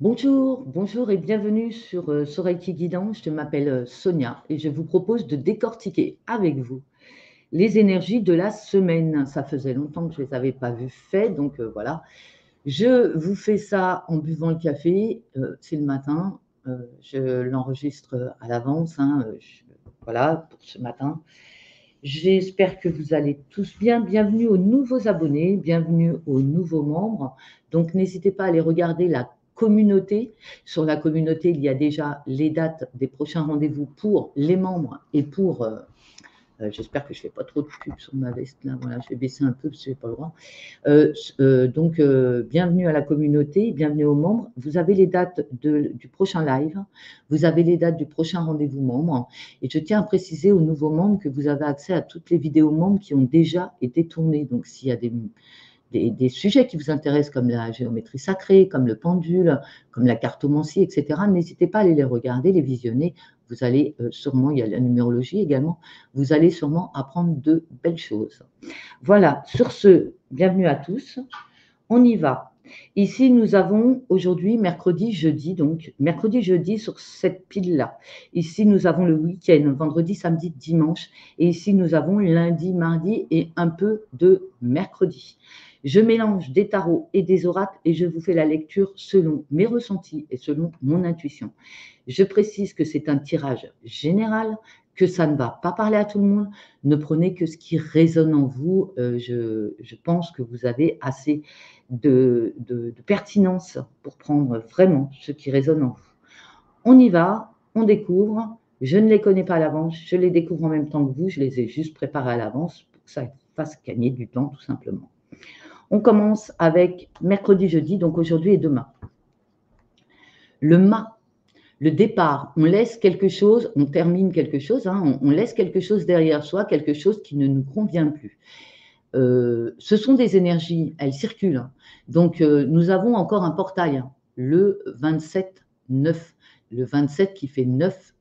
Bonjour, bonjour et bienvenue sur Soreiki Guidant. Je m'appelle Sonia et je vous propose de décortiquer avec vous les énergies de la semaine. Ça faisait longtemps que je ne les avais pas vues faites, donc voilà. Je vous fais ça en buvant le café. C'est le matin. Je l'enregistre à l'avance, hein, voilà, pour ce matin. J'espère que vous allez tous bien. Bienvenue aux nouveaux abonnés, bienvenue aux nouveaux membres. Donc, n'hésitez pas à aller regarder la communauté. Sur la communauté, il y a déjà les dates des prochains rendez-vous pour les membres et pour j'espère que je ne fais pas trop de pub sur ma veste là. Voilà, je vais baisser un peu parce que je n'ai pas le droit. Bienvenue à la communauté, bienvenue aux membres. Vous avez les dates du prochain live, vous avez les dates du prochain rendez-vous membre. Et je tiens à préciser aux nouveaux membres que vous avez accès à toutes les vidéos membres qui ont déjà été tournées. Donc, s'il y a des sujets qui vous intéressent, comme la géométrie sacrée, comme le pendule, comme la cartomancie, etc., n'hésitez pas à aller les regarder, les visionner. Vous allez sûrement, il y a la numérologie également, vous allez sûrement apprendre de belles choses. Voilà, sur ce, bienvenue à tous. On y va. Ici, nous avons aujourd'hui mercredi, jeudi, donc mercredi, jeudi sur cette pile-là. Ici, nous avons le week-end, vendredi, samedi, dimanche. Et ici, nous avons lundi, mardi et un peu de mercredi. Je mélange des tarots et des oracles et je vous fais la lecture selon mes ressentis et selon mon intuition. Je précise que c'est un tirage général, que ça ne va pas parler à tout le monde. Ne prenez que ce qui résonne en vous. Je pense que vous avez assez de pertinence pour prendre vraiment ce qui résonne en vous. On y va, on découvre. Je ne les connais pas à l'avance, je les découvre en même temps que vous. Je les ai juste préparés à l'avance pour que ça fasse gagner du temps, tout simplement. On commence avec mercredi, jeudi, donc aujourd'hui et demain. Le mât. Le départ, on laisse quelque chose, on termine quelque chose, hein, on laisse quelque chose derrière soi, quelque chose qui ne nous convient plus. Ce sont des énergies, elles circulent. Donc, nous avons encore un portail, le 27-9. Le 27 qui fait 9,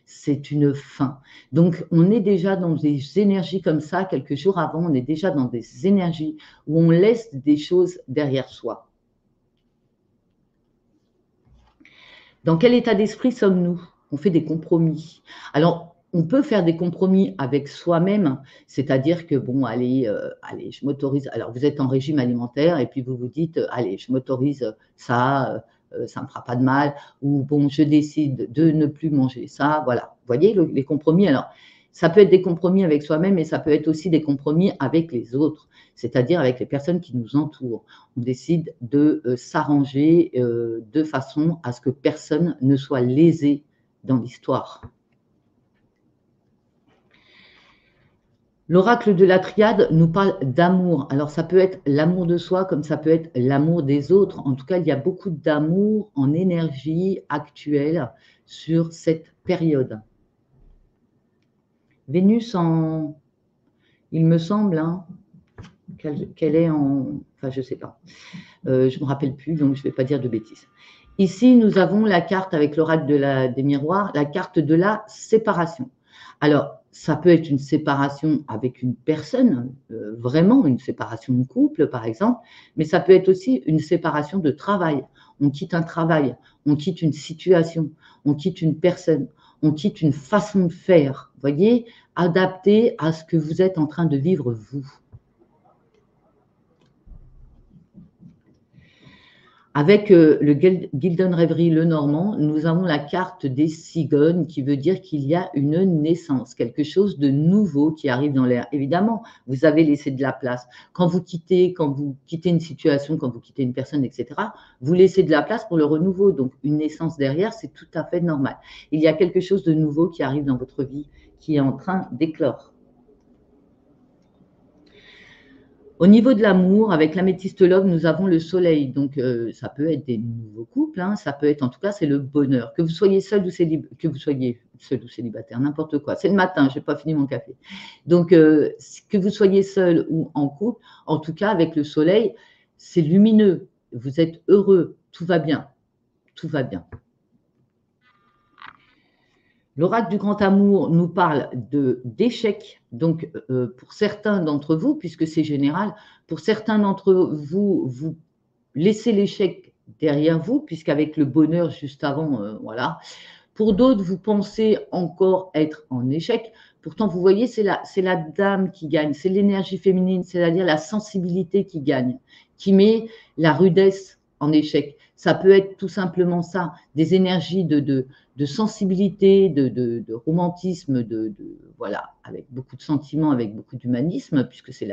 c'est une fin. Donc, on est déjà dans des énergies comme ça, quelques jours avant, on est déjà dans des énergies où on laisse des choses derrière soi. Dans quel état d'esprit sommes-nous? On fait des compromis. Alors, on peut faire des compromis avec soi-même, c'est-à-dire que, bon, allez, je m'autorise. Alors, vous êtes en régime alimentaire et puis vous vous dites, allez, je m'autorise ça, ça ne me fera pas de mal, ou bon, je décide de ne plus manger ça. Voilà. Vous voyez les compromis? Alors, ça peut être des compromis avec soi-même, mais ça peut être aussi des compromis avec les autres, c'est-à-dire avec les personnes qui nous entourent. On décide de s'arranger de façon à ce que personne ne soit lésé dans l'histoire. L'oracle de la triade nous parle d'amour. Alors, ça peut être l'amour de soi comme ça peut être l'amour des autres. En tout cas, il y a beaucoup d'amour en énergie actuelle sur cette période. Vénus en, il me semble, hein, qu'elle est en, enfin, je ne sais pas. Je ne me rappelle plus, donc je ne vais pas dire de bêtises. Ici, nous avons la carte avec l'oracle des miroirs, la carte de la séparation. Alors, ça peut être une séparation avec une personne, vraiment une séparation de couple, par exemple, mais ça peut être aussi une séparation de travail. On quitte un travail, on quitte une situation, on quitte une personne, on quitte une façon de faire, vous voyez, adapté à ce que vous êtes en train de vivre vous. Avec le Gildon Reverie Le Normand, nous avons la carte des cigognes qui veut dire qu'il y a une naissance, quelque chose de nouveau qui arrive dans l'air. Évidemment, vous avez laissé de la place. Quand vous quittez une situation, quand vous quittez une personne, etc., vous laissez de la place pour le renouveau. Donc, une naissance derrière, c'est tout à fait normal. Il y a quelque chose de nouveau qui arrive dans votre vie, qui est en train d'éclore. Au niveau de l'amour, avec l'améthyste love, nous avons le soleil. Donc, ça peut être des nouveaux couples, hein, ça peut être, en tout cas, c'est le bonheur. Que vous soyez seul ou célibataire, n'importe quoi. C'est le matin, je n'ai pas fini mon café. Donc, que vous soyez seul ou en couple, en tout cas, avec le soleil, c'est lumineux. Vous êtes heureux, tout va bien. Tout va bien. L'oracle du grand amour nous parle d'échecs, donc pour certains d'entre vous, puisque c'est général, pour certains d'entre vous, vous laissez l'échec derrière vous, puisqu'avec le bonheur juste avant, voilà. Pour d'autres, vous pensez encore être en échec. Pourtant, vous voyez, c'est la dame qui gagne, c'est l'énergie féminine, c'est-à-dire la sensibilité qui gagne, qui met la rudesse en échec. Ça peut être tout simplement ça, des énergies de sensibilité, de romantisme, voilà, avec beaucoup de sentiments, avec beaucoup d'humanisme, puisque c'est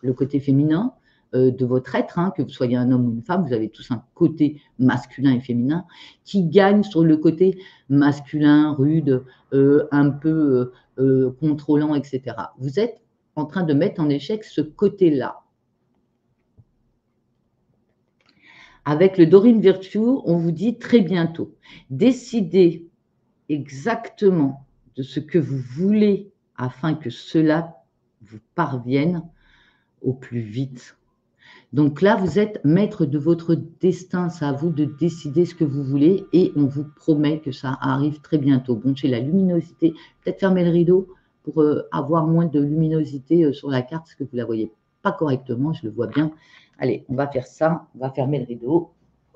le côté féminin de votre être, hein, que vous soyez un homme ou une femme, vous avez tous un côté masculin et féminin qui gagne sur le côté masculin, rude, un peu contrôlant, etc. Vous êtes en train de mettre en échec ce côté-là. Avec le Dorine Virtue, on vous dit très bientôt, décidez exactement de ce que vous voulez afin que cela vous parvienne au plus vite. Donc là, vous êtes maître de votre destin, c'est à vous de décider ce que vous voulez et on vous promet que ça arrive très bientôt. Bon, j'ai la luminosité, peut-être fermer le rideau pour avoir moins de luminosité sur la carte parce que vous ne la voyez pas correctement, je le vois bien. Allez, on va faire ça, on va fermer le rideau.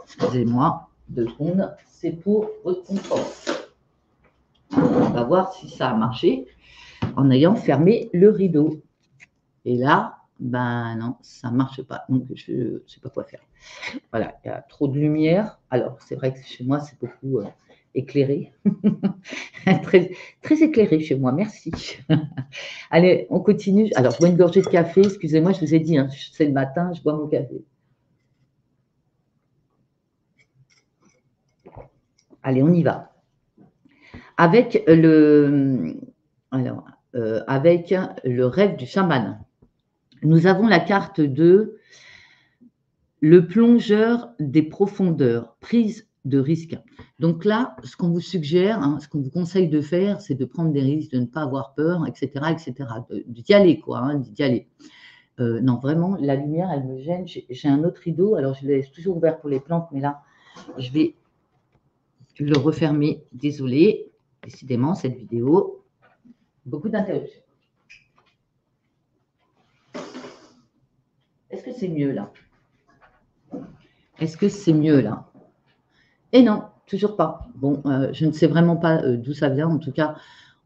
Excusez-moi, 2 secondes, c'est pour votre confort. On va voir si ça a marché en ayant fermé le rideau. Et là, ben non, ça ne marche pas. Donc, je ne sais pas quoi faire. Voilà, il y a trop de lumière. Alors, c'est vrai que chez moi, c'est beaucoup éclairé. très, très éclairé chez moi, merci. Allez, on continue. Alors, je bois une gorgée de café. Excusez-moi, je vous ai dit, hein, c'est le matin, je bois mon café. Allez, on y va. Avec avec le rêve du chaman, nous avons la carte de le plongeur des profondeurs, prise de risque. Donc là, ce qu'on vous suggère, hein, ce qu'on vous conseille de faire, c'est de prendre des risques, de ne pas avoir peur, etc., d'y aller, quoi, hein, d'y aller. Non, vraiment, la lumière, elle me gêne. J'ai un autre rideau, alors je le laisse toujours ouvert pour les plantes, mais là, je vais le refermer. Désolée, décidément, cette vidéo, beaucoup d'interruptions. Est-ce que c'est mieux là? Est-ce que c'est mieux là? Et non, toujours pas. Bon, je ne sais vraiment pas d'où ça vient. En tout cas,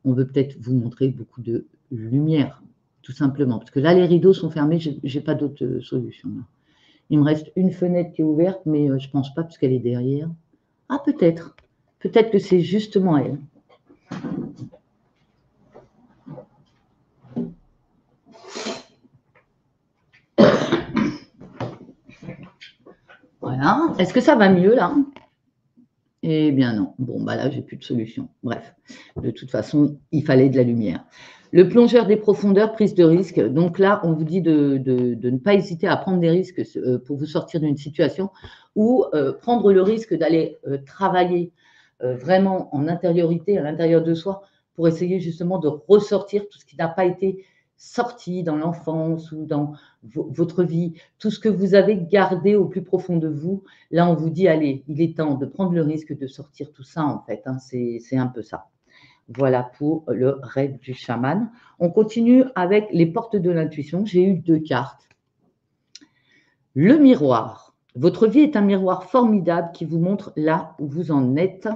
on veut peut-être vous montrer beaucoup de lumière, tout simplement. Parce que là, les rideaux sont fermés, je n'ai pas d'autre solution. Il me reste une fenêtre qui est ouverte, mais je ne pense pas puisqu'elle est derrière. Ah, peut-être. Peut-être que c'est justement elle. Voilà. Est-ce que ça va mieux là? Eh bien non. Bon, bah là, j'ai plus de solution. Bref, de toute façon, il fallait de la lumière. Le plongeur des profondeurs, prise de risque. Donc là, on vous dit de ne pas hésiter à prendre des risques pour vous sortir d'une situation ou prendre le risque d'aller travailler vraiment en intériorité, à l'intérieur de soi, pour essayer justement de ressortir tout ce qui n'a pas été sorti dans l'enfance ou dans votre vie, tout ce que vous avez gardé au plus profond de vous. Là, on vous dit, allez, il est temps de prendre le risque de sortir tout ça, en fait. Hein, c'est un peu ça. Voilà pour le rêve du chaman. On continue avec les portes de l'intuition. J'ai eu 2 cartes. Le miroir. Votre vie est un miroir formidable qui vous montre là où vous en êtes.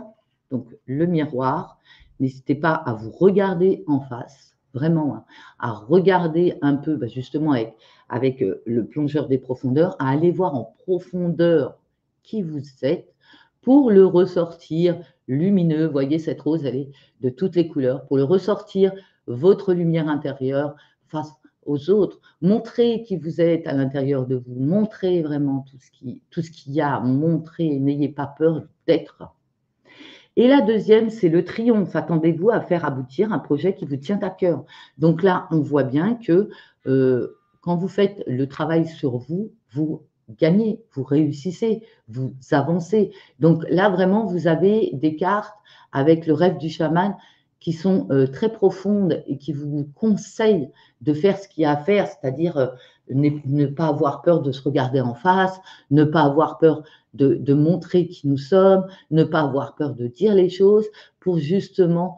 Donc, le miroir. N'hésitez pas à vous regarder en face, vraiment, hein, à regarder un peu, justement, avec le plongeur des profondeurs, à aller voir en profondeur qui vous êtes pour le ressortir lumineux. Voyez, cette rose, elle est de toutes les couleurs. Pour le ressortir, votre lumière intérieure face aux autres. Montrez qui vous êtes à l'intérieur de vous. Montrez vraiment tout ce qu'il y a. Montrez, n'ayez pas peur d'être. Et la deuxième, c'est le triomphe. Attendez-vous à faire aboutir un projet qui vous tient à cœur. Donc là, on voit bien que quand vous faites le travail sur vous, vous gagnez, vous réussissez, vous avancez. Donc là, vraiment, vous avez des cartes avec le rêve du chaman qui sont très profondes et qui vous conseillent de faire ce qu'il y a à faire, c'est-à-dire ne pas avoir peur de se regarder en face, ne pas avoir peur de montrer qui nous sommes, ne pas avoir peur de dire les choses pour justement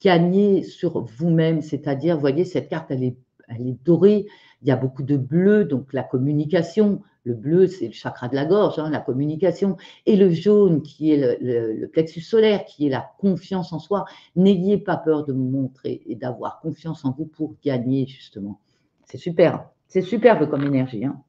gagner sur vous-même. C'est-à-dire, vous voyez, cette carte, elle est dorée, il y a beaucoup de bleu, donc la communication, Le bleu, c'est le chakra de la gorge, hein, la communication. Et le jaune, qui est le plexus solaire, qui est la confiance en soi. N'ayez pas peur de vous montrer et d'avoir confiance en vous pour gagner, justement. C'est super. C'est superbe comme énergie. Hein.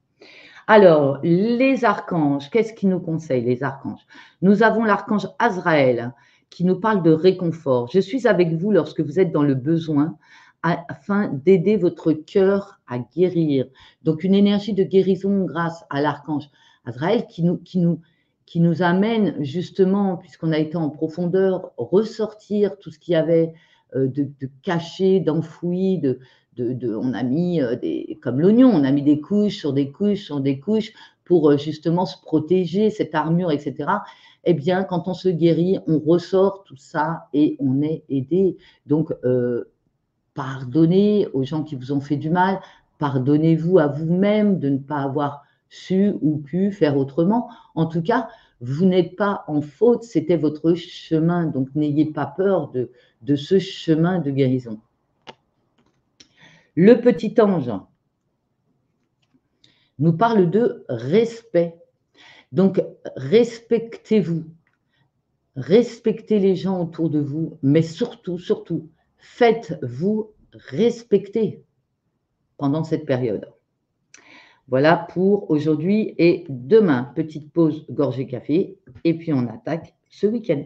Alors, les archanges, qu'est-ce qu'ils nous conseillent, les archanges? Nous avons l'archange Azraël qui nous parle de réconfort. Je suis avec vous lorsque vous êtes dans le besoin afin d'aider votre cœur à guérir. Donc, une énergie de guérison grâce à l'archange Azraël qui nous amène justement, puisqu'on a été en profondeur, ressortir tout ce qu'il y avait de caché, d'enfoui, on a mis comme l'oignon, on a mis des couches sur des couches sur des couches pour justement se protéger, cette armure, etc. Eh bien, quand on se guérit, on ressort tout ça et on est aidé. Donc, pardonnez aux gens qui vous ont fait du mal, pardonnez-vous à vous-même de ne pas avoir su ou pu faire autrement. En tout cas, vous n'êtes pas en faute, c'était votre chemin, donc n'ayez pas peur de ce chemin de guérison. Le petit ange nous parle de respect. Donc, respectez-vous, respectez les gens autour de vous, mais surtout, surtout, faites-vous respecter pendant cette période. Voilà pour aujourd'hui et demain. Petite pause gorgée café et puis on attaque ce week-end.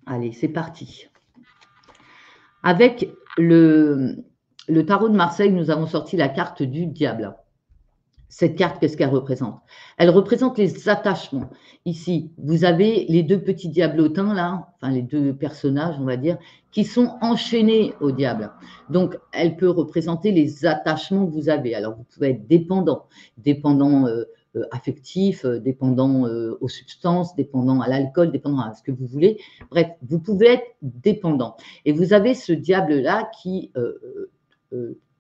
Allez, c'est parti. Avec le tarot de Marseille, nous avons sorti la carte du diable. Cette carte, qu'est-ce qu'elle représente? Elle représente les attachements. Ici, vous avez les deux petits diablotins, là, enfin les deux personnages, on va dire, qui sont enchaînés au diable. Donc, elle peut représenter les attachements que vous avez. Alors, vous pouvez être dépendant affectif, dépendant aux substances, dépendant à l'alcool, dépendant à ce que vous voulez. Bref, vous pouvez être dépendant. Et vous avez ce diable-là qui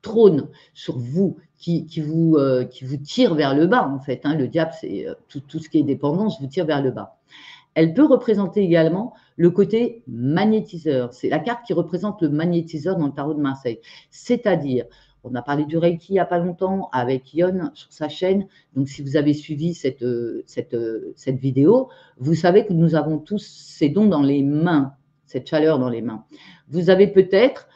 trône sur vous, qui vous tire vers le bas, en fait. Hein. Le diable, c'est tout ce qui est dépendance, vous tire vers le bas. Elle peut représenter également le côté magnétiseur. C'est la carte qui représente le magnétiseur dans le tarot de Marseille. C'est-à-dire, on a parlé du Reiki il n'y a pas longtemps avec Yon sur sa chaîne. Donc, si vous avez suivi cette vidéo, vous savez que nous avons tous ces dons dans les mains, cette chaleur dans les mains. Vous avez peut-être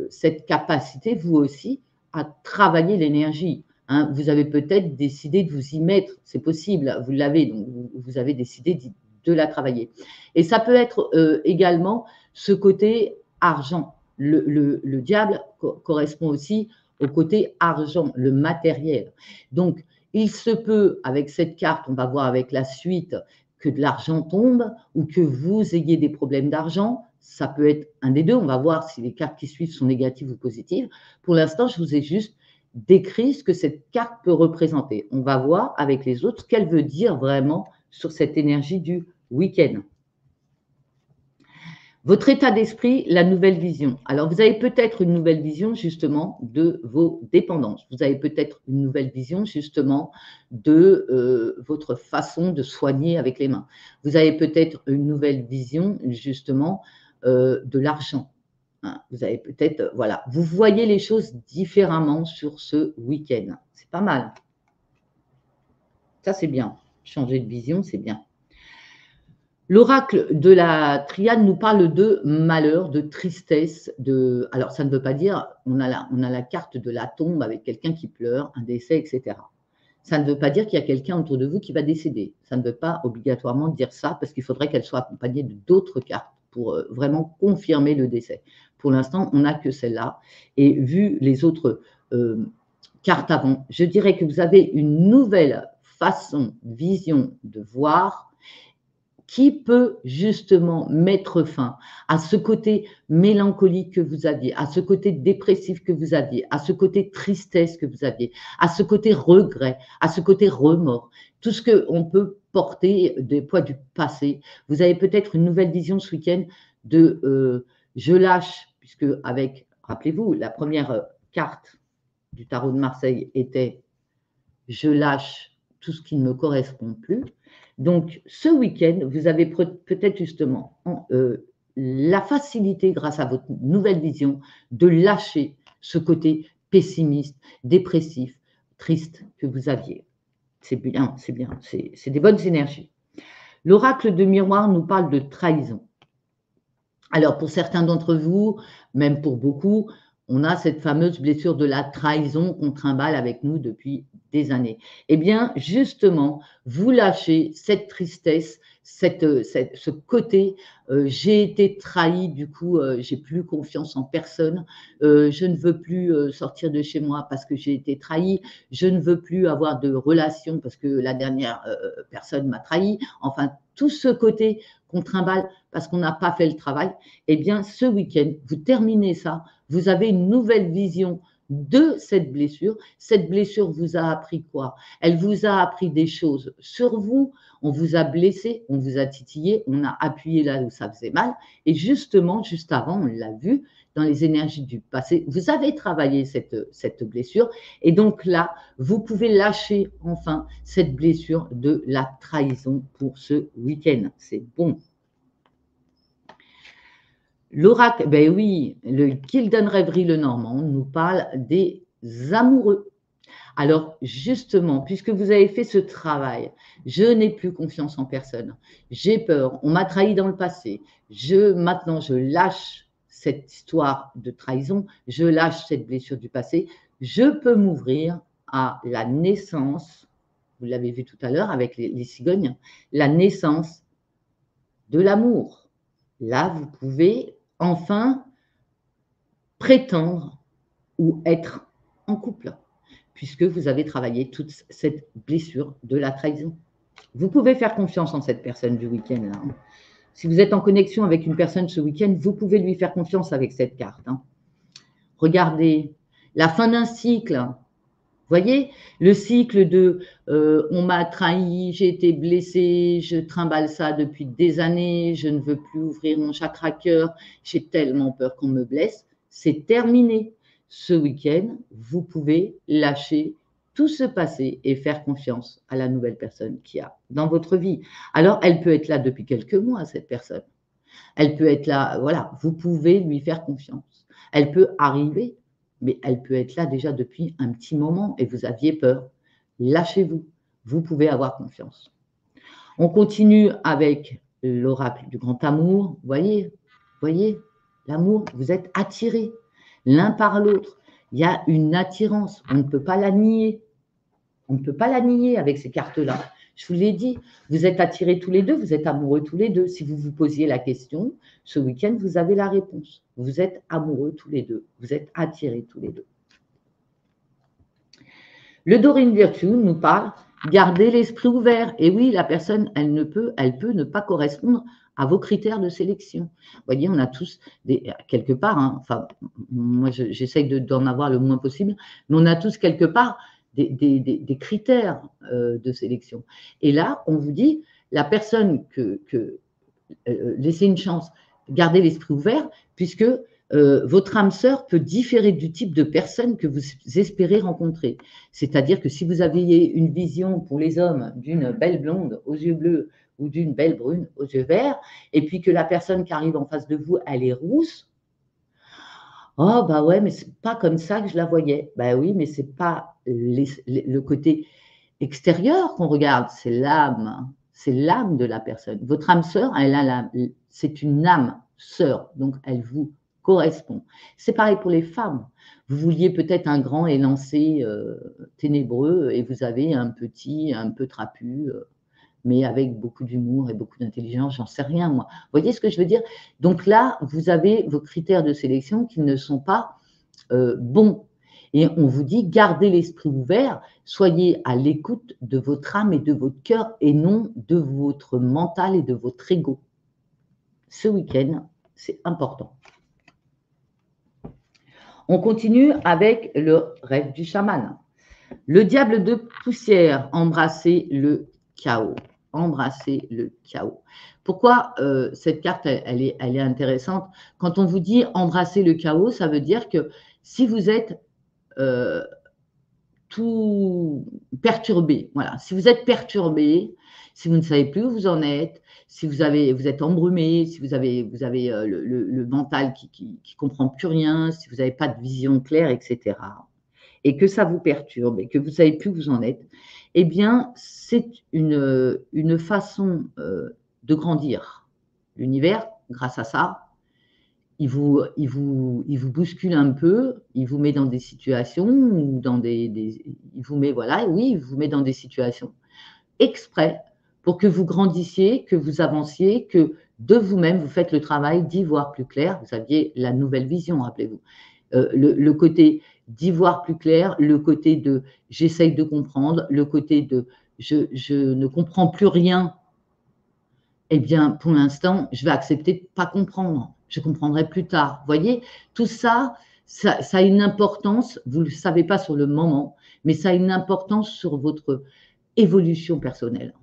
cette capacité, vous aussi, à travailler l'énergie. Hein. Vous avez peut-être décidé de vous y mettre, c'est possible, vous l'avez, donc vous avez décidé de la travailler. Et ça peut être également ce côté argent. Le diable correspond aussi au côté argent, le matériel. Donc, il se peut, avec cette carte, on va voir avec la suite, que de l'argent tombe ou que vous ayez des problèmes d'argent. Ça peut être un des deux. On va voir si les cartes qui suivent sont négatives ou positives. Pour l'instant, je vous ai juste décrit ce que cette carte peut représenter. On va voir avec les autres ce qu'elle veut dire vraiment sur cette énergie du week-end. Votre état d'esprit, la nouvelle vision. Alors, vous avez peut-être une nouvelle vision justement de vos dépendances. Vous avez peut-être une nouvelle vision justement de votre façon de soigner avec les mains. Vous avez peut-être une nouvelle vision justement de l'argent. Hein. Vous avez peut-être, voilà, vous voyez les choses différemment sur ce week-end. C'est pas mal. Ça, c'est bien. Changer de vision, c'est bien. L'oracle de la triade nous parle de malheur, de tristesse. Alors, ça ne veut pas dire, on a la carte de la tombe avec quelqu'un qui pleure, un décès, etc. Ça ne veut pas dire qu'il y a quelqu'un autour de vous qui va décéder. Ça ne veut pas obligatoirement dire ça parce qu'il faudrait qu'elle soit accompagnée d'autres cartes pour vraiment confirmer le décès. Pour l'instant, on n'a que celle-là. Et vu les autres cartes avant, je dirais que vous avez une nouvelle façon, vision de voir qui peut justement mettre fin à ce côté mélancolique que vous aviez, à ce côté dépressif que vous aviez, à ce côté tristesse que vous aviez, à ce côté regret, à ce côté remords, tout ce qu'on peut porter des poids du passé. Vous avez peut-être une nouvelle vision ce week-end de je lâche, puisque avec, rappelez-vous, la première carte du tarot de Marseille était je lâche tout ce qui ne me correspond plus. Donc, ce week-end, vous avez peut-être justement la facilité, grâce à votre nouvelle vision, de lâcher ce côté pessimiste, dépressif, triste que vous aviez. C'est bien, c'est bien, c'est des bonnes énergies. L'oracle de miroir nous parle de trahison. Alors, pour certains d'entre vous, même pour beaucoup, on a cette fameuse blessure de la trahison qu'on trimballe avec nous depuis des années. Eh bien, justement, vous lâchez cette tristesse, ce côté, j'ai été trahi, du coup, j'ai plus confiance en personne, je ne veux plus sortir de chez moi parce que j'ai été trahi, je ne veux plus avoir de relation parce que la dernière personne m'a trahi. Enfin, tout ce côté qu'on trimballe parce qu'on n'a pas fait le travail, eh bien, ce week-end, vous terminez ça, vous avez une nouvelle vision de cette blessure. Cette blessure vous a appris quoi? Elle vous a appris des choses sur vous, on vous a blessé, on vous a titillé, on a appuyé là où ça faisait mal. Et justement, juste avant, on l'a vu, dans les énergies du passé, vous avez travaillé cette blessure. Et donc là, vous pouvez lâcher enfin cette blessure de la trahison pour ce week-end. C'est bon. L'oracle, ben oui, le Gilden Rêverie le Normand nous parle des amoureux. Alors justement, puisque vous avez fait ce travail, je n'ai plus confiance en personne, j'ai peur, on m'a trahi dans le passé, maintenant je lâche cette histoire de trahison, je lâche cette blessure du passé, je peux m'ouvrir à la naissance, vous l'avez vu tout à l'heure avec les cigognes, la naissance de l'amour. Là, vous pouvez enfin prétendre ou être en couple, puisque vous avez travaillé toute cette blessure de la trahison. Vous pouvez faire confiance en cette personne du week-end. Là. Si vous êtes en connexion avec une personne ce week-end, vous pouvez lui faire confiance avec cette carte. Regardez, la fin d'un cycle. Voyez, le cycle de on m'a trahi, j'ai été blessé, je trimballe ça depuis des années, je ne veux plus ouvrir mon chakra cœur, j'ai tellement peur qu'on me blesse, c'est terminé. Ce week-end, vous pouvez lâcher tout ce passé et faire confiance à la nouvelle personne qu'il y a dans votre vie. Alors, elle peut être là depuis quelques mois, cette personne. Elle peut être là, voilà, vous pouvez lui faire confiance. Elle peut arriver, mais elle peut être là déjà depuis un petit moment et vous aviez peur. Lâchez-vous, vous pouvez avoir confiance. On continue avec l'oracle du grand amour. Voyez, l'amour, vous êtes attirés l'un par l'autre. Il y a une attirance, on ne peut pas la nier. On ne peut pas la nier avec ces cartes-là. Je vous l'ai dit, vous êtes attirés tous les deux, vous êtes amoureux tous les deux. Si vous vous posiez la question, ce week-end, vous avez la réponse. Vous êtes amoureux tous les deux, vous êtes attirés tous les deux. Le Dorine Virtue nous parle, gardez l'esprit ouvert. Et oui, la personne, elle peut ne pas correspondre à vos critères de sélection. Vous voyez, on a tous, quelque part, enfin, moi j'essaye d'en avoir le moins possible, mais on a tous quelque part des critères de sélection. Et là, on vous dit, la personne laissez une chance, gardez l'esprit ouvert, puisque votre âme sœur peut différer du type de personne que vous espérez rencontrer. C'est-à-dire que si vous aviez une vision pour les hommes d'une belle blonde aux yeux bleus ou d'une belle brune aux yeux verts, et puis que la personne qui arrive en face de vous, elle est rousse, oh bah ouais, mais c'est pas comme ça que je la voyais. Bah oui, mais c'est pas le côté extérieur qu'on regarde, c'est l'âme. C'est l'âme de la personne. Votre âme sœur, c'est une âme sœur, donc elle vous correspond. C'est pareil pour les femmes. Vous vouliez peut-être un grand élancé ténébreux et vous avez un petit, un peu trapu, mais avec beaucoup d'humour et beaucoup d'intelligence, j'en sais rien moi. Vous voyez ce que je veux dire? Donc là, vous avez vos critères de sélection qui ne sont pas bons. Et on vous dit, gardez l'esprit ouvert, soyez à l'écoute de votre âme et de votre cœur et non de votre mental et de votre ego. Ce week-end, c'est important. On continue avec le rêve du chaman. Le diable de poussière, embrasser le chaos. Embrasser le chaos. Pourquoi cette carte, elle est intéressante? Quand on vous dit embrasser le chaos, ça veut dire que si vous êtes tout perturbé, voilà, si vous êtes perturbé, Si vous ne savez plus où vous en êtes, si vous êtes embrumé, si vous avez le mental qui comprend plus rien, si vous n'avez pas de vision claire, etc., et que ça vous perturbe et que vous ne savez plus où vous en êtes, eh bien, c'est une façon de grandir l'univers grâce à ça. Il vous bouscule un peu, il vous met dans des situations ou il vous met, voilà, oui, il vous met dans des situations exprès pour que vous grandissiez, que vous avanciez, que de vous-même, vous faites le travail d'y voir plus clair. Vous aviez la nouvelle vision, rappelez-vous. Le côté d'y voir plus clair, le côté de j'essaye de comprendre, le côté de je ne comprends plus rien. Eh bien, pour l'instant, je vais accepter de ne pas comprendre. Je comprendrai plus tard. Vous voyez, tout ça, ça a une importance, vous ne le savez pas sur le moment, mais ça a une importance sur votre évolution personnelle.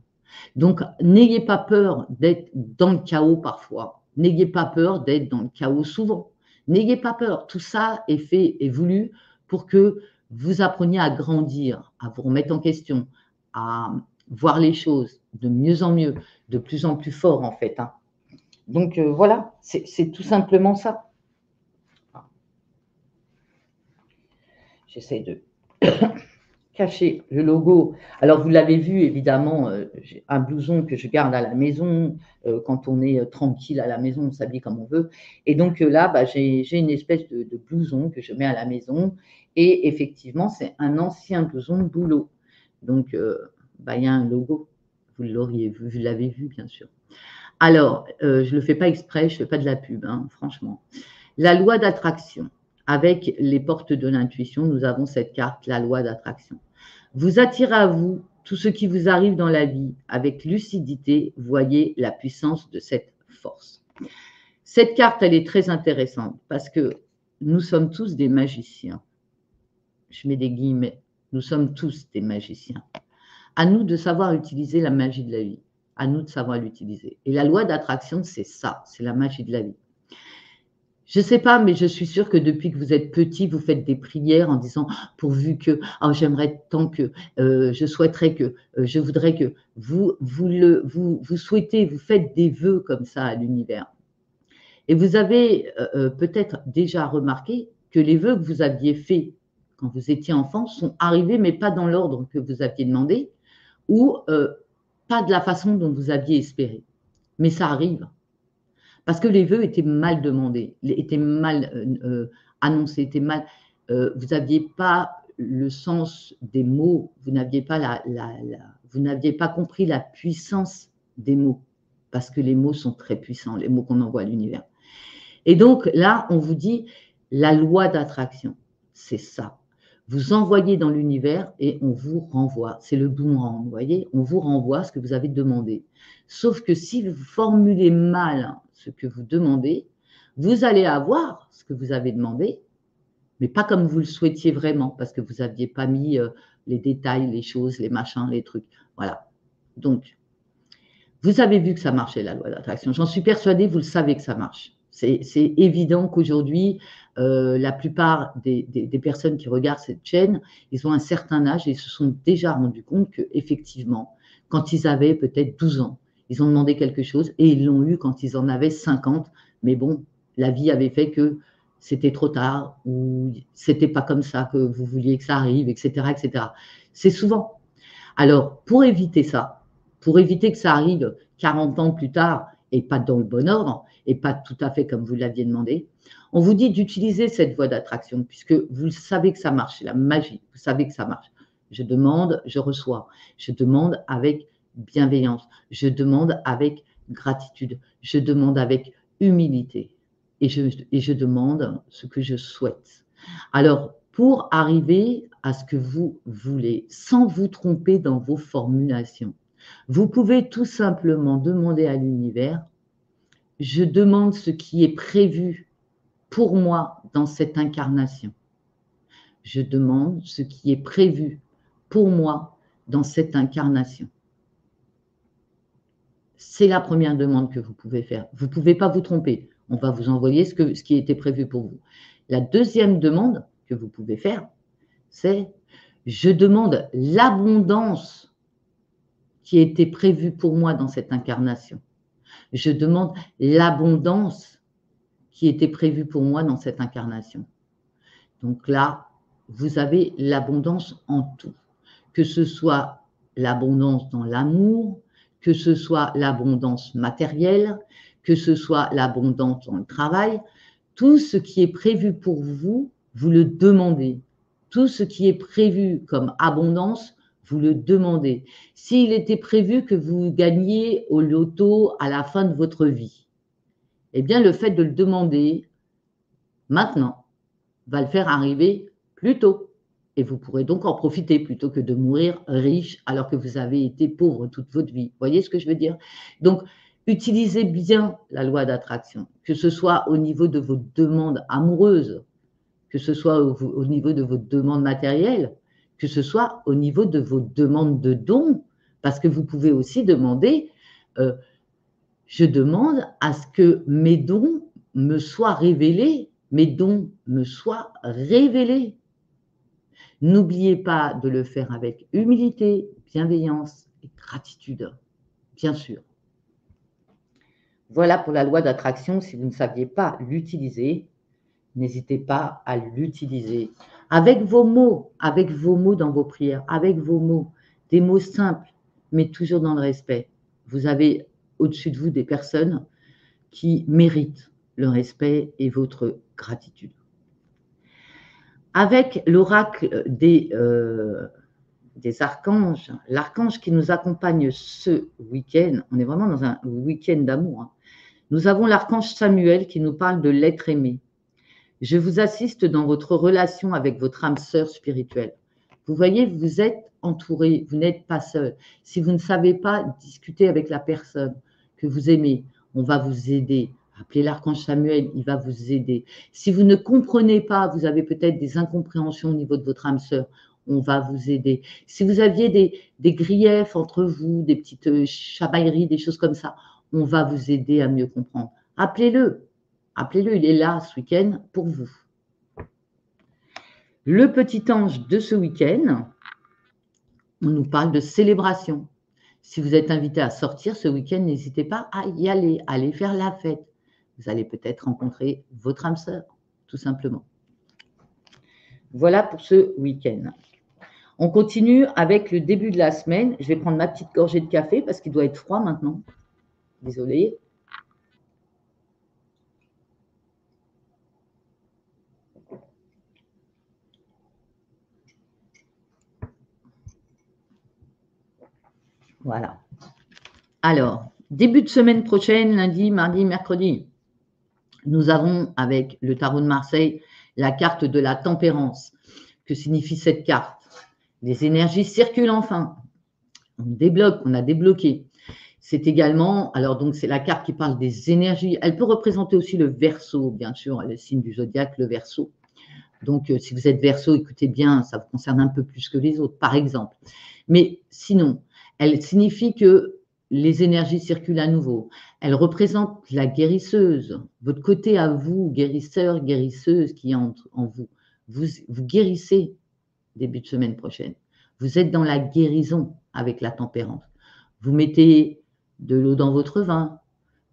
Donc, n'ayez pas peur d'être dans le chaos parfois. N'ayez pas peur d'être dans le chaos souvent. N'ayez pas peur. Tout ça est fait et voulu pour que vous appreniez à grandir, à vous remettre en question, à voir les choses de mieux en mieux, de plus en plus fort en fait. Hein. Donc voilà, c'est tout simplement ça. J'essaie de cacher le logo. Alors, vous l'avez vu, évidemment, j'ai un blouson que je garde à la maison. Quand on est tranquille à la maison, on s'habille comme on veut. Et donc là, bah, j'ai une espèce de blouson que je mets à la maison. Et effectivement, c'est un ancien blouson de boulot. Donc, bah, il y a un logo. Vous l'auriez vu, vous l'avez vu, bien sûr. Alors, je ne le fais pas exprès, je ne fais pas de la pub, hein, franchement. La loi d'attraction. Avec les portes de l'intuition, nous avons cette carte, la loi d'attraction. Vous attirez à vous tout ce qui vous arrive dans la vie avec lucidité. Voyez la puissance de cette force. Cette carte, elle est très intéressante parce que nous sommes tous des magiciens. Je mets des guillemets. Nous sommes tous des magiciens. À nous de savoir utiliser la magie de la vie. À nous de savoir l'utiliser. Et la loi d'attraction, c'est ça, c'est la magie de la vie. Je ne sais pas, mais je suis sûre que depuis que vous êtes petit, vous faites des prières en disant pourvu que oh, j'aimerais tant que je souhaiterais que je voudrais que vous souhaitez, vous faites des vœux comme ça à l'univers. Et vous avez peut-être déjà remarqué que les vœux que vous aviez faits quand vous étiez enfant sont arrivés, mais pas dans l'ordre que vous aviez demandé ou pas de la façon dont vous aviez espéré. Mais ça arrive. Parce que les vœux étaient mal demandés, étaient mal annoncés, étaient mal. Vous n'aviez pas le sens des mots, vous n'aviez pas, vous n'aviez pas compris la puissance des mots, parce que les mots sont très puissants, les mots qu'on envoie à l'univers. Et donc là, on vous dit la loi d'attraction, c'est ça. Vous envoyez dans l'univers et on vous renvoie. C'est le boomerang, vous voyez, on vous renvoie ce que vous avez demandé. Sauf que si vous formulez mal ce que vous demandez, vous allez avoir ce que vous avez demandé, mais pas comme vous le souhaitiez vraiment, parce que vous n'aviez pas mis les détails, les choses, les machins, les trucs. Voilà. Donc, vous avez vu que ça marchait, la loi d'attraction. J'en suis persuadée, vous le savez que ça marche. C'est évident qu'aujourd'hui, la plupart des personnes qui regardent cette chaîne, ils ont un certain âge et ils se sont déjà rendus compte qu'effectivement, quand ils avaient peut-être 12 ans, ils ont demandé quelque chose et ils l'ont eu quand ils en avaient 50. Mais bon, la vie avait fait que c'était trop tard ou c'était pas comme ça que vous vouliez que ça arrive, etc., etc. C'est souvent. Alors, pour éviter ça, pour éviter que ça arrive 40 ans plus tard et pas dans le bon ordre et pas tout à fait comme vous l'aviez demandé, on vous dit d'utiliser cette voie d'attraction puisque vous savez que ça marche, c'est la magie, vous savez que ça marche. Je demande, je reçois. Je demande avec bienveillance. Je demande avec gratitude. Je demande avec humilité. Et je demande ce que je souhaite. Alors, pour arriver à ce que vous voulez, sans vous tromper dans vos formulations, vous pouvez tout simplement demander à l'univers, je demande ce qui est prévu pour moi dans cette incarnation. Je demande ce qui est prévu pour moi dans cette incarnation. C'est la première demande que vous pouvez faire. Vous ne pouvez pas vous tromper. On va vous envoyer ce qui était prévu pour vous. La deuxième demande que vous pouvez faire, c'est je demande l'abondance qui était prévu pour moi dans cette incarnation. Je demande l'abondance qui était prévue pour moi dans cette incarnation. Donc là, vous avez l'abondance en tout, que ce soit l'abondance dans l'amour, que ce soit l'abondance matérielle, que ce soit l'abondance dans le travail. Tout ce qui est prévu pour vous, vous le demandez. Tout ce qui est prévu comme abondance, vous le demandez. S'il était prévu que vous gagniez au loto à la fin de votre vie, eh bien le fait de le demander maintenant va le faire arriver plus tôt. Et vous pourrez donc en profiter plutôt que de mourir riche alors que vous avez été pauvre toute votre vie. Vous voyez ce que je veux dire? Donc, utilisez bien la loi d'attraction, que ce soit au niveau de vos demandes amoureuses, que ce soit au niveau de vos demandes matérielles, que ce soit au niveau de vos demandes de dons, parce que vous pouvez aussi demander, je demande à ce que mes dons me soient révélés, mes dons me soient révélés. N'oubliez pas de le faire avec humilité, bienveillance et gratitude, bien sûr. Voilà pour la loi d'attraction. Si vous ne saviez pas l'utiliser, n'hésitez pas à l'utiliser avec vos mots dans vos prières, avec vos mots, des mots simples, mais toujours dans le respect. Vous avez au-dessus de vous des personnes qui méritent le respect et votre gratitude. Avec l'oracle des archanges, l'archange qui nous accompagne ce week-end, on est vraiment dans un week-end d'amour, hein. Nous avons l'archange Samuel qui nous parle de l'être aimé. Je vous assiste dans votre relation avec votre âme sœur spirituelle. Vous voyez, vous êtes entouré, vous n'êtes pas seul. Si vous ne savez pas discuter avec la personne que vous aimez, on va vous aider. Appelez l'archange Samuel, il va vous aider. Si vous ne comprenez pas, vous avez peut-être des incompréhensions au niveau de votre âme sœur, on va vous aider. Si vous aviez des griefs entre vous, des petites chamailleries, des choses comme ça, on va vous aider à mieux comprendre. Appelez-le. Appelez-le, il est là ce week-end pour vous. Le petit ange de ce week-end, on nous parle de célébration. Si vous êtes invité à sortir ce week-end, n'hésitez pas à y aller, aller faire la fête. Vous allez peut-être rencontrer votre âme sœur, tout simplement. Voilà pour ce week-end. On continue avec le début de la semaine. Je vais prendre ma petite gorgée de café parce qu'il doit être froid maintenant. Désolée. Voilà. Alors, début de semaine prochaine, lundi, mardi, mercredi, nous avons avec le tarot de Marseille la carte de la tempérance. Que signifie cette carte? Les énergies circulent enfin. On débloque, on a débloqué. C'est également, alors donc c'est la carte qui parle des énergies. Elle peut représenter aussi le Verseau, bien sûr, le signe du zodiaque, le Verseau. Donc si vous êtes Verseau, écoutez bien, ça vous concerne un peu plus que les autres, par exemple. Mais sinon, elle signifie que les énergies circulent à nouveau. Elle représente la guérisseuse, votre côté à vous, guérisseur, guérisseuse qui est en vous. Vous guérissez début de semaine prochaine. Vous êtes dans la guérison avec la tempérance. Vous mettez de l'eau dans votre vin.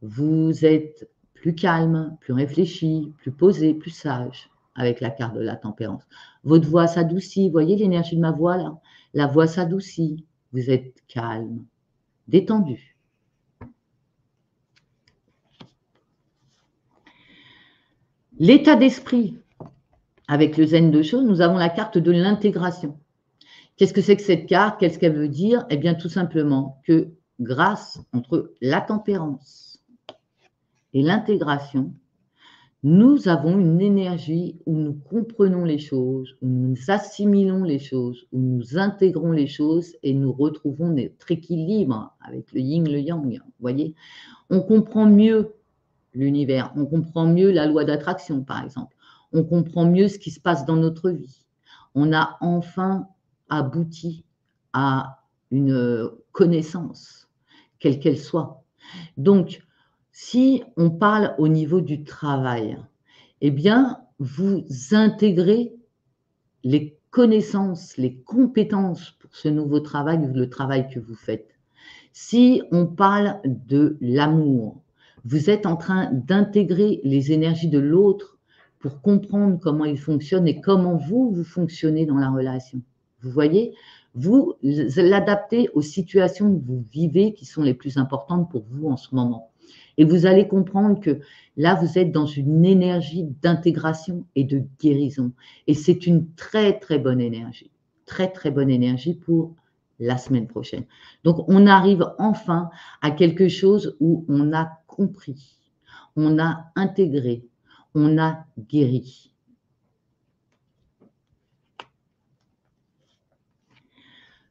Vous êtes plus calme, plus réfléchi, plus posé, plus sage avec la carte de la tempérance. Votre voix s'adoucit. Vous voyez l'énergie de ma voix là? La voix s'adoucit. Vous êtes calme, détendu. L'état d'esprit. Avec le zen de choses, nous avons la carte de l'intégration. Qu'est-ce que c'est que cette carte? Qu'est-ce qu'elle veut dire? Eh bien, tout simplement que grâce entre la tempérance et l'intégration, nous avons une énergie où nous comprenons les choses, où nous assimilons les choses, où nous intégrons les choses et nous retrouvons notre équilibre avec le yin, le yang. Vous voyez, on comprend mieux l'univers, on comprend mieux la loi d'attraction, par exemple. On comprend mieux ce qui se passe dans notre vie. On a enfin abouti à une connaissance, quelle qu'elle soit. Donc, si on parle au niveau du travail, eh bien, vous intégrez les connaissances, les compétences pour ce nouveau travail ou le travail que vous faites. Si on parle de l'amour, vous êtes en train d'intégrer les énergies de l'autre pour comprendre comment il fonctionne et comment vous fonctionnez dans la relation. Vous voyez, vous l'adaptez aux situations que vous vivez qui sont les plus importantes pour vous en ce moment. Et vous allez comprendre que là, vous êtes dans une énergie d'intégration et de guérison. Et c'est une très, très bonne énergie. Très, très bonne énergie pour la semaine prochaine. Donc, on arrive enfin à quelque chose où on a compris, on a intégré, on a guéri.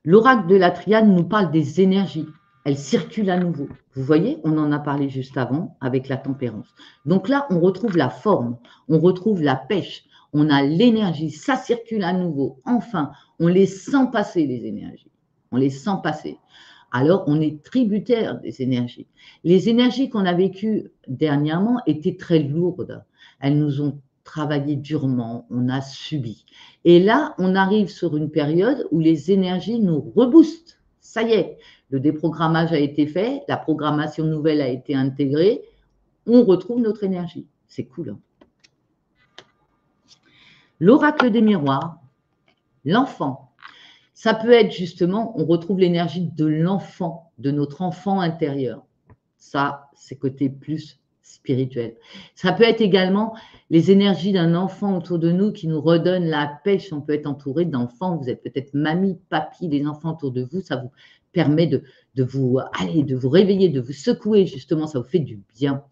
L'oracle de la triade nous parle des énergies. Elles circulent à nouveau. Vous voyez, on en a parlé juste avant avec la tempérance. Donc là, on retrouve la forme, on retrouve la pêche, on a l'énergie, ça circule à nouveau. Enfin, on les sent passer, les énergies. On les sent passer. Alors, on est tributaire des énergies. Les énergies qu'on a vécues dernièrement étaient très lourdes. Elles nous ont travaillé durement, on a subi. Et là, on arrive sur une période où les énergies nous reboostent. Ça y est, le déprogrammage a été fait, la programmation nouvelle a été intégrée, on retrouve notre énergie. C'est cool. Hein. L'oracle des miroirs, l'enfant. Ça peut être justement, on retrouve l'énergie de l'enfant, de notre enfant intérieur. Ça, c'est côté plus spirituel. Ça peut être également les énergies d'un enfant autour de nous qui nous redonnent la pêche. On peut être entouré d'enfants, vous êtes peut-être mamie, papy, les enfants autour de vous, ça vous permet de vous réveiller, de vous secouer, justement, ça vous fait du bien.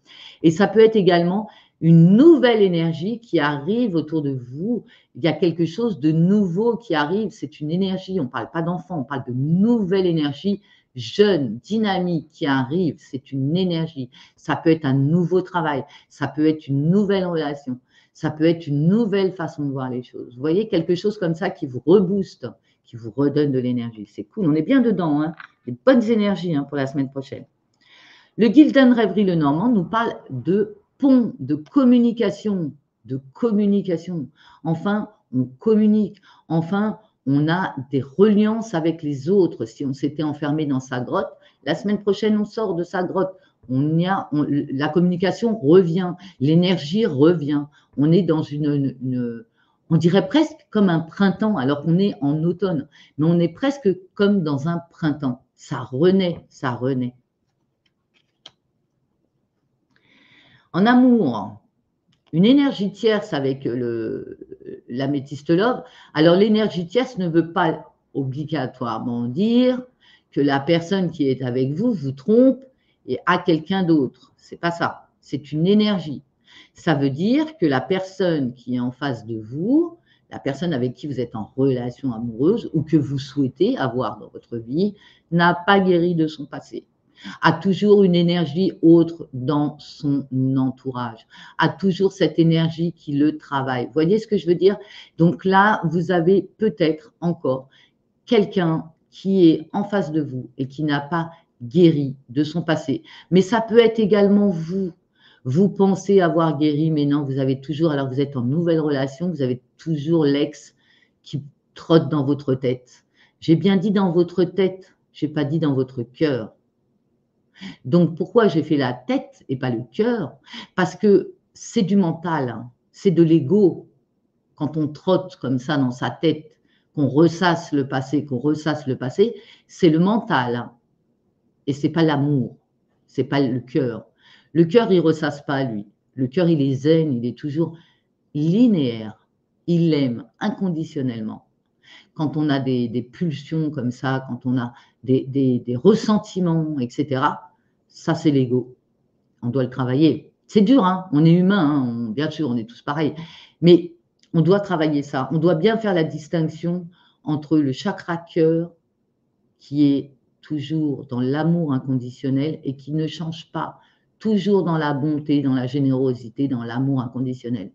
Et ça peut être également une nouvelle énergie qui arrive autour de vous. Il y a quelque chose de nouveau qui arrive, c'est une énergie, on ne parle pas d'enfant, on parle de nouvelle énergie jeune, dynamique qui arrive, c'est une énergie. Ça peut être un nouveau travail, ça peut être une nouvelle relation, ça peut être une nouvelle façon de voir les choses. Vous voyez, quelque chose comme ça qui vous rebooste, qui vous redonne de l'énergie. C'est cool, on est bien dedans, hein. Des bonnes énergies pour la semaine prochaine. Le Gildan Rêverie Le Normand nous parle de pont, de communication, de communication. Enfin, on communique. Enfin, on a des reliances avec les autres. Si on s'était enfermé dans sa grotte, la semaine prochaine, on sort de sa grotte. La communication revient, l'énergie revient. On est dans on dirait presque comme un printemps, alors qu'on est en automne. Mais on est presque comme dans un printemps. Ça renaît, ça renaît. En amour, une énergie tierce avec l'améthyste love. Alors, l'énergie tierce ne veut pas obligatoirement dire que la personne qui est avec vous vous trompe et a quelqu'un d'autre. C'est pas ça. C'est une énergie. Ça veut dire que la personne qui est en face de vous, la personne avec qui vous êtes en relation amoureuse ou que vous souhaitez avoir dans votre vie, n'a pas guéri de son passé, a toujours une énergie autre dans son entourage, a toujours cette énergie qui le travaille. Vous voyez ce que je veux dire? Donc là, vous avez peut-être encore quelqu'un qui est en face de vous et qui n'a pas guéri de son passé. Mais ça peut être également vous. Vous pensez avoir guéri, mais non, vous avez toujours, alors vous êtes en nouvelle relation, vous avez toujours l'ex qui trotte dans votre tête. J'ai bien dit dans votre tête, je n'ai pas dit dans votre cœur. Donc, pourquoi j'ai fait la tête et pas le cœur? Parce que c'est du mental, hein. C'est de l'ego. Quand on trotte comme ça dans sa tête, qu'on ressasse le passé, c'est le mental. Hein. Et c'est pas l'amour, c'est pas le cœur. Le cœur, il ressasse pas, lui. Le cœur, il est zen, il est toujours linéaire. Il aime inconditionnellement. Quand on a des pulsions comme ça, quand on a des ressentiments, etc., ça, c'est l'ego. On doit le travailler. C'est dur, hein, on est humain, hein, bien sûr, on est tous pareils. Mais on doit travailler ça. On doit bien faire la distinction entre le chakra cœur, qui est toujours dans l'amour inconditionnel et qui ne change pas, toujours dans la bonté, dans la générosité, dans l'amour inconditionnel.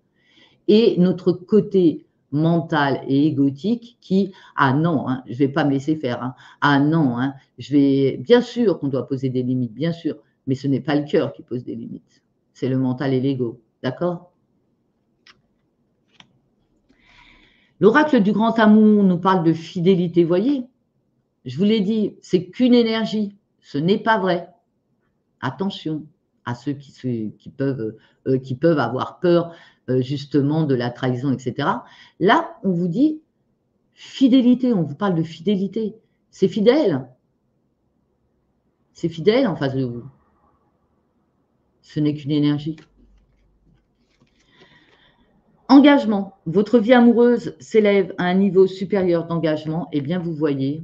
Et notre côté mental et égotique qui, ah non, hein, je ne vais pas me laisser faire, hein, ah non, hein, bien sûr qu'on doit poser des limites, bien sûr, mais ce n'est pas le cœur qui pose des limites, c'est le mental et l'ego, d'accord? L'oracle du grand amour nous parle de fidélité, voyez, je vous l'ai dit, c'est qu'une énergie, Ce n'est pas vrai. Attention à ceux qui peuvent avoir peur justement de la trahison, etc. Là, on vous dit fidélité, on vous parle de fidélité. C'est fidèle. C'est fidèle en face de vous. Ce n'est qu'une énergie. Engagement. Votre vie amoureuse s'élève à un niveau supérieur d'engagement. Eh bien, vous voyez,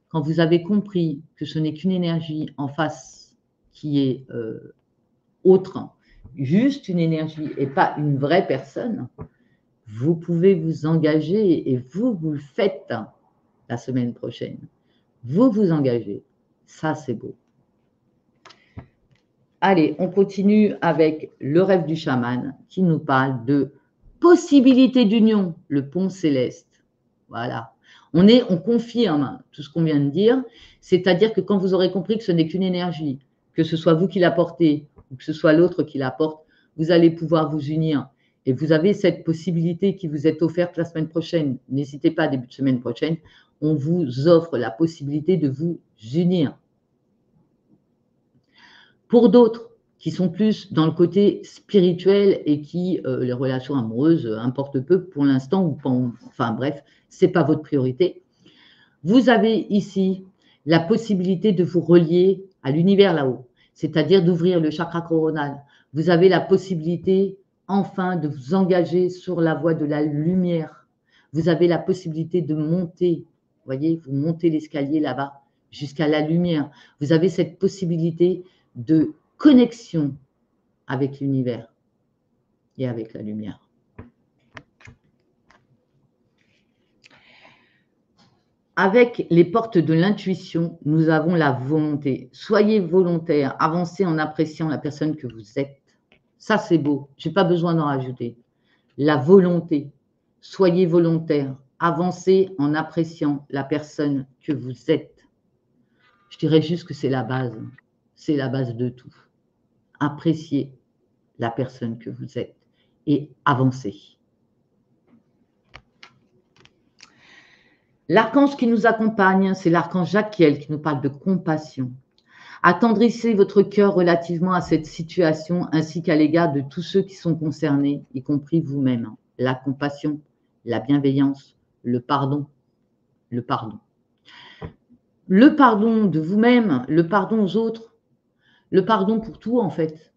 quand vous avez compris que ce n'est qu'une énergie en face qui est autre, juste une énergie et pas une vraie personne, vous pouvez vous engager et vous le faites la semaine prochaine. Vous vous engagez. Ça, c'est beau. Allez, on continue avec le rêve du chaman qui nous parle de possibilité d'union, le pont céleste. Voilà. On confirme tout ce qu'on vient de dire, c'est-à-dire que quand vous aurez compris que ce n'est qu'une énergie, que ce soit vous qui l'apportez ou que ce soit l'autre qui l'apporte, vous allez pouvoir vous unir. Et vous avez cette possibilité qui vous est offerte la semaine prochaine. N'hésitez pas, début de semaine prochaine, on vous offre la possibilité de vous unir. Pour d'autres qui sont plus dans le côté spirituel et qui, les relations amoureuses importent peu pour l'instant, ou enfin bref, ce n'est pas votre priorité. Vous avez ici la possibilité de vous relier à l'univers là-haut, c'est-à-dire d'ouvrir le chakra coronal. Vous avez la possibilité enfin de vous engager sur la voie de la lumière. Vous avez la possibilité de monter, vous voyez, vous montez l'escalier là-bas jusqu'à la lumière. Vous avez cette possibilité de connexion avec l'univers et avec la lumière. Avec les portes de l'intuition, nous avons la volonté. Soyez volontaire, avancez en appréciant la personne que vous êtes. Ça, c'est beau, je n'ai pas besoin d'en rajouter. La volonté, soyez volontaire, avancez en appréciant la personne que vous êtes. Je dirais juste que c'est la base de tout. Appréciez la personne que vous êtes et avancez. L'archange qui nous accompagne, c'est l'archange Jaquiel qui nous parle de compassion. Attendrissez votre cœur relativement à cette situation ainsi qu'à l'égard de tous ceux qui sont concernés, y compris vous-même. La compassion, la bienveillance, le pardon. Le pardon. Le pardon de vous-même, le pardon aux autres, le pardon pour tout en fait.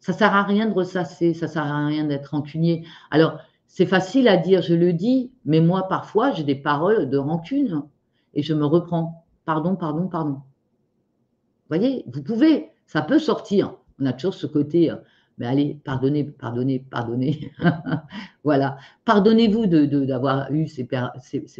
Ça ne sert à rien de ressasser, ça ne sert à rien d'être rancunier. Alors, c'est facile à dire, je le dis, mais moi, parfois, j'ai des paroles de rancune et je me reprends. Pardon, pardon, pardon. Vous voyez, vous pouvez, ça peut sortir. On a toujours ce côté, mais allez, pardonnez, pardonnez, pardonnez. Voilà. Pardonnez-vous d'avoir eu ces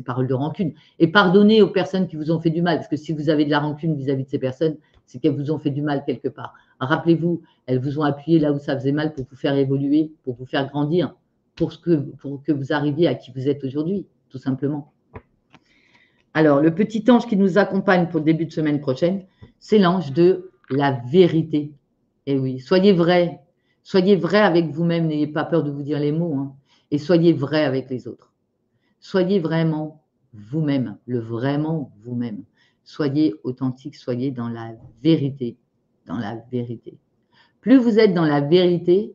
paroles de rancune et pardonnez aux personnes qui vous ont fait du mal. Parce que si vous avez de la rancune vis-à-vis de ces personnes, c'est qu'elles vous ont fait du mal quelque part. Rappelez-vous, elles vous ont appuyé là où ça faisait mal pour vous faire évoluer, pour vous faire grandir, pour que vous arriviez à qui vous êtes aujourd'hui, tout simplement. Alors, le petit ange qui nous accompagne pour le début de semaine prochaine, c'est l'ange de la vérité. Et oui, soyez vrai avec vous-même, n'ayez pas peur de vous dire les mots, hein, et soyez vrai avec les autres. Soyez vraiment vous-même, le vraiment vous-même. Soyez authentique, soyez dans la vérité, dans la vérité. Plus vous êtes dans la vérité,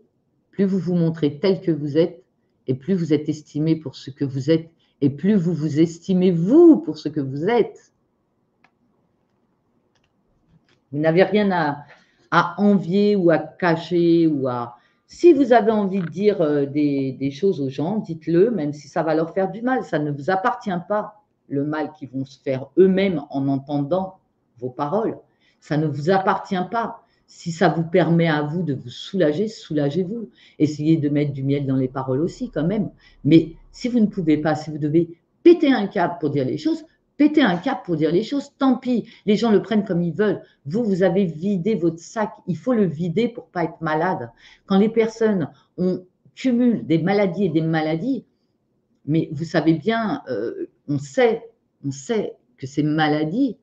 plus vous vous montrez tel que vous êtes, et plus vous êtes estimé pour ce que vous êtes, et plus vous vous estimez vous pour ce que vous êtes. Vous n'avez rien à envier ou à cacher ou à... Si vous avez envie de dire des choses aux gens, dites-le, même si ça va leur faire du mal. Ça ne vous appartient pas, le mal qu'ils vont se faire eux-mêmes en entendant vos paroles. Ça ne vous appartient pas. Si ça vous permet à vous de vous soulager, soulagez-vous. Essayez de mettre du miel dans les paroles aussi quand même. Mais si vous ne pouvez pas, si vous devez péter un câble pour dire les choses, pétez un câble pour dire les choses, tant pis, les gens le prennent comme ils veulent. Vous avez vidé votre sac, il faut le vider pour ne pas être malade. Quand les personnes cumulent des maladies et des maladies, mais vous savez bien, on sait que ces maladies,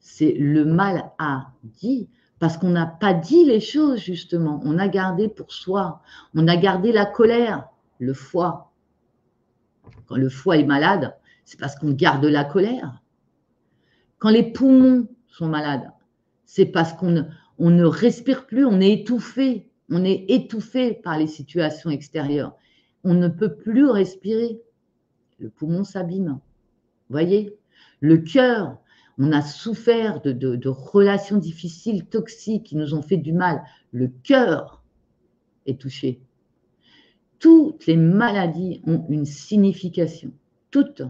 c'est le mal à dit, parce qu'on n'a pas dit les choses justement, on a gardé pour soi, on a gardé la colère, le foie. Quand le foie est malade, c'est parce qu'on garde la colère. Quand les poumons sont malades. C'est parce on ne respire plus, on est étouffé. On est étouffé par les situations extérieures. On ne peut plus respirer. Le poumon s'abîme. Voyez, le cœur, on a souffert de relations difficiles, toxiques, qui nous ont fait du mal. Le cœur est touché. Toutes les maladies ont une signification. Toutes.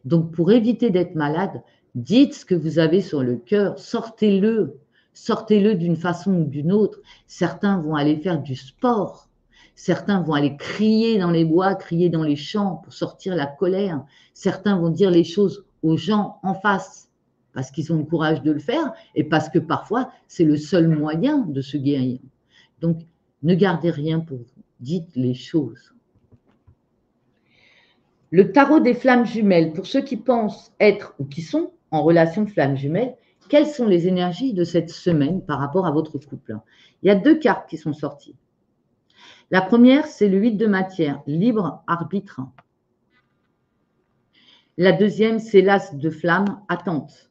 Donc, pour éviter d'être malade, dites ce que vous avez sur le cœur, sortez-le. Sortez-le d'une façon ou d'une autre. Certains vont aller faire du sport. Certains vont aller crier dans les bois, crier dans les champs pour sortir la colère. Certains vont dire les choses aux gens en face parce qu'ils ont le courage de le faire et parce que parfois, c'est le seul moyen de se guérir. Donc, ne gardez rien pour vous. Dites les choses. Le tarot des flammes jumelles, pour ceux qui pensent être ou qui sont en relation de flammes jumelles, quelles sont les énergies de cette semaine par rapport à votre couple? Il y a 2 cartes qui sont sorties. La première, c'est le 8 de matière, libre arbitre. La deuxième, c'est l'as de flamme, attente.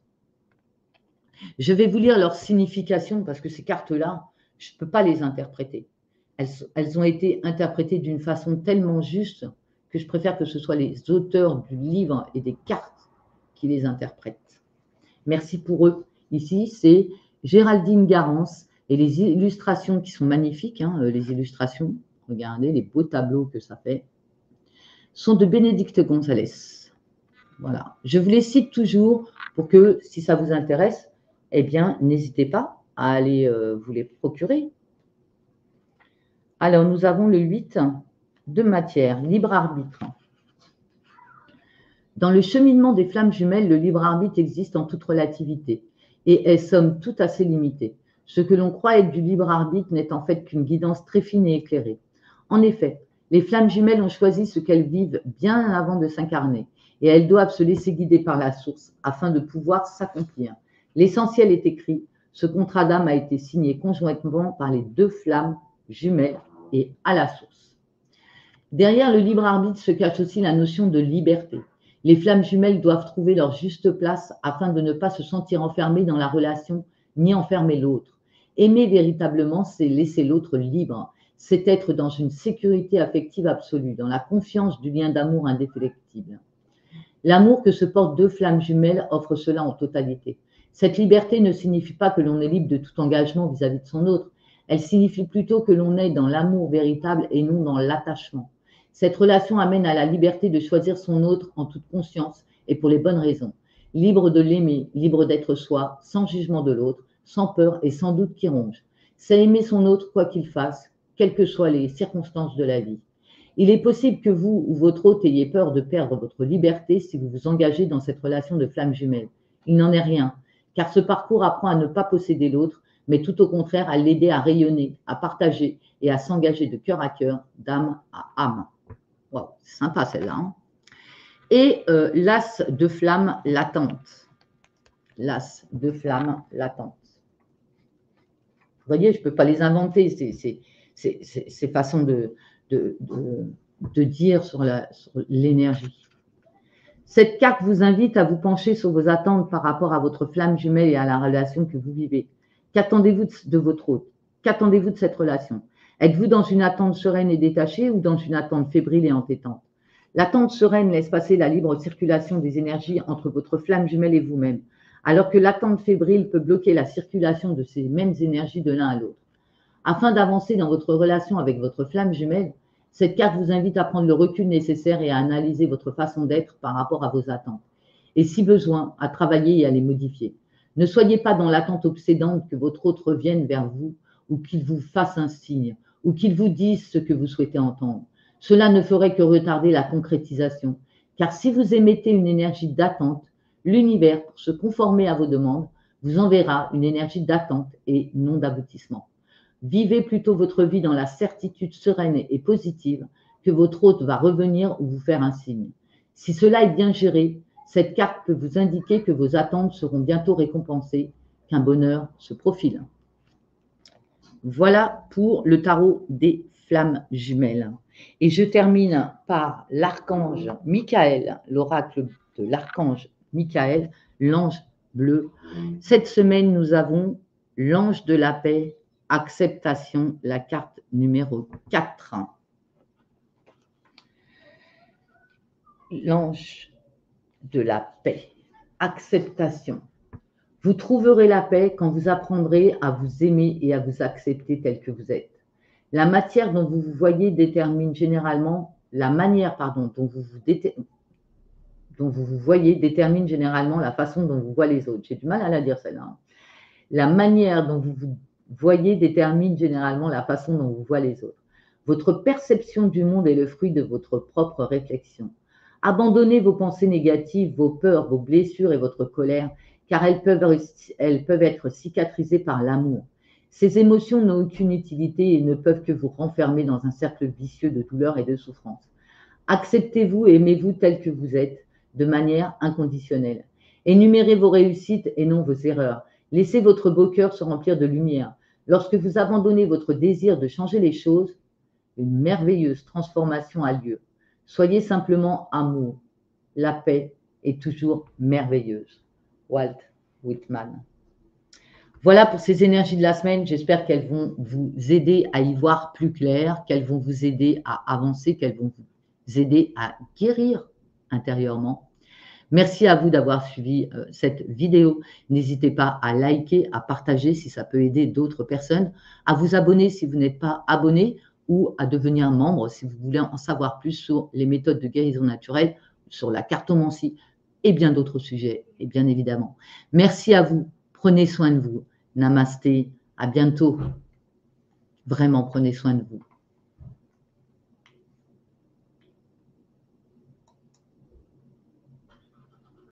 Je vais vous lire leur signification parce que ces cartes-là, je ne peux pas les interpréter. Elles ont été interprétées d'une façon tellement juste que je préfère que ce soit les auteurs du livre et des cartes qui les interprètent. Merci pour eux. Ici, c'est Géraldine Garance et les illustrations qui sont magnifiques, hein, les illustrations, regardez les beaux tableaux que ça fait, sont de Bénédicte Gonzalez. Voilà. Je vous les cite toujours pour que, si ça vous intéresse, eh bien, n'hésitez pas à aller vous les procurer. Alors, nous avons le 8 de matière, libre arbitre. Dans le cheminement des flammes jumelles, le libre arbitre existe en toute relativité et est somme toute assez limité. Ce que l'on croit être du libre arbitre n'est en fait qu'une guidance très fine et éclairée. En effet, les flammes jumelles ont choisi ce qu'elles vivent bien avant de s'incarner et elles doivent se laisser guider par la source afin de pouvoir s'accomplir. L'essentiel est écrit, ce contrat d'âme a été signé conjointement par les 2 flammes jumelles et à la source. Derrière le libre arbitre se cache aussi la notion de liberté. Les flammes jumelles doivent trouver leur juste place afin de ne pas se sentir enfermées dans la relation ni enfermer l'autre. Aimer véritablement, c'est laisser l'autre libre. C'est être dans une sécurité affective absolue, dans la confiance du lien d'amour indéfectible. L'amour que se portent 2 flammes jumelles offre cela en totalité. Cette liberté ne signifie pas que l'on est libre de tout engagement vis-à-vis de son autre. Elle signifie plutôt que l'on est dans l'amour véritable et non dans l'attachement. Cette relation amène à la liberté de choisir son autre en toute conscience et pour les bonnes raisons. Libre de l'aimer, libre d'être soi, sans jugement de l'autre, sans peur et sans doute qui ronge. C'est aimer son autre quoi qu'il fasse, quelles que soient les circonstances de la vie. Il est possible que vous ou votre hôte ayez peur de perdre votre liberté si vous vous engagez dans cette relation de flamme jumelle. Il n'en est rien, car ce parcours apprend à ne pas posséder l'autre, mais tout au contraire à l'aider à rayonner, à partager et à s'engager de cœur à cœur, d'âme à âme. Wow, c'est sympa celle-là. Hein. Et l'as de flamme latente. L'as de flamme latente. Vous voyez, je ne peux pas les inventer, ces façons de dire sur l'énergie. Cette carte vous invite à vous pencher sur vos attentes par rapport à votre flamme jumelle et à la relation que vous vivez. Qu'attendez-vous de votre hôte? Qu'attendez-vous de cette relation? Êtes-vous dans une attente sereine et détachée ou dans une attente fébrile et entêtante? L'attente sereine laisse passer la libre circulation des énergies entre votre flamme jumelle et vous-même, alors que l'attente fébrile peut bloquer la circulation de ces mêmes énergies de l'un à l'autre. Afin d'avancer dans votre relation avec votre flamme jumelle, cette carte vous invite à prendre le recul nécessaire et à analyser votre façon d'être par rapport à vos attentes. Et si besoin, à travailler et à les modifier. Ne soyez pas dans l'attente obsédante que votre hôte revienne vers vous ou qu'il vous fasse un signe ou qu'il vous dise ce que vous souhaitez entendre. Cela ne ferait que retarder la concrétisation. Car si vous émettez une énergie d'attente, l'univers, pour se conformer à vos demandes, vous enverra une énergie d'attente et non d'aboutissement. Vivez plutôt votre vie dans la certitude sereine et positive que votre hôte va revenir ou vous faire un signe. Si cela est bien géré, cette carte peut vous indiquer que vos attentes seront bientôt récompensées, qu'un bonheur se profile. Voilà pour le tarot des flammes jumelles. Et je termine par l'archange Michael, l'oracle de l'archange Michael, l'ange bleu. Cette semaine, nous avons l'ange de la paix, acceptation, la carte numéro 4. L'ange de la paix, acceptation. Vous trouverez la paix quand vous apprendrez à vous aimer et à vous accepter tel que vous êtes. La matière dont vous vous voyez détermine généralement, la manière dont vous vous voyez détermine généralement la façon dont vous voyez les autres. J'ai du mal à la dire celle-là. La manière dont vous vous voyez détermine généralement la façon dont vous voyez les autres. Votre perception du monde est le fruit de votre propre réflexion. Abandonnez vos pensées négatives, vos peurs, vos blessures et votre colère, car elles peuvent être cicatrisées par l'amour. Ces émotions n'ont aucune utilité et ne peuvent que vous renfermer dans un cercle vicieux de douleur et de souffrance. Acceptez-vous et aimez-vous tel que vous êtes, de manière inconditionnelle. Énumérez vos réussites et non vos erreurs. Laissez votre beau cœur se remplir de lumière. Lorsque vous abandonnez votre désir de changer les choses, une merveilleuse transformation a lieu. Soyez simplement amour. La paix est toujours merveilleuse. Walt Whitman. Voilà pour ces énergies de la semaine. J'espère qu'elles vont vous aider à y voir plus clair, qu'elles vont vous aider à avancer, qu'elles vont vous aider à guérir intérieurement. Merci à vous d'avoir suivi cette vidéo. N'hésitez pas à liker, à partager si ça peut aider d'autres personnes, à vous abonner si vous n'êtes pas abonné ou à devenir membre si vous voulez en savoir plus sur les méthodes de guérison naturelle, sur la cartomancie et bien d'autres sujets, et bien évidemment. Merci à vous. Prenez soin de vous. Namasté. À bientôt. Vraiment, prenez soin de vous.